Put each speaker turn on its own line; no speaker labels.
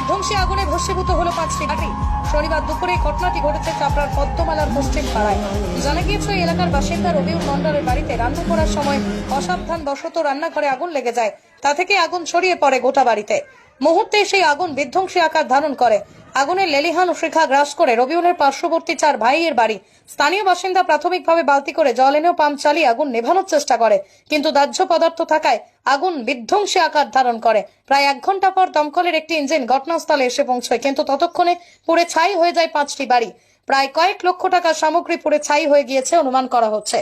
বিধ্বংসী আগুনে ভস্মীভূত হলো 5টি বাড়ি। শনিবার দুপুরে ঘটনাটি ঘটেছে চাপড়ার পদ্মমালার পশ্চিম পাড়ায়। জানা গিয়েছে এই এলাকার বাসিন্দা রবিউল মন্ডলের বাড়িতে রান্না করার সময় অসাবধানবশত রান্নাঘরে আগুন লেগে যায়। তা থেকে আগুন ছড়িয়ে পড়ে গোটা বাড়িতে। মুহূর্তে সেই আগুন বিধ্বংসী আকার ধারণ করে। আগুনের লেলিহান শিখা গ্রাস করে রবিউলের পার্শ্ববর্তী 4 ভাইয়ের বাড়ি। স্থানীয় বাসিন্দা প্রাথমিকভাবে বালতি করে জল এনেও পাম্প চালিয়ে আগুন নেভানোর চেষ্টা করে, কিন্তু দাহ্য পদার্থ থাকায় আগুন বিধ্বংসী আকার ধারণ করে। প্রায় 1 ঘন্টা পর দমকলের একটি ইঞ্জিন ঘটনাস্থলে এসে পৌঁছয়, কিন্তু ততক্ষণে পুড়ে ছাই হয়ে যায় 5টি বাড়ি। প্রায় কয়েক লক্ষ টাকার সামগ্রী পুড়ে ছাই হয়ে গিয়েছে অনুমান করা হচ্ছে।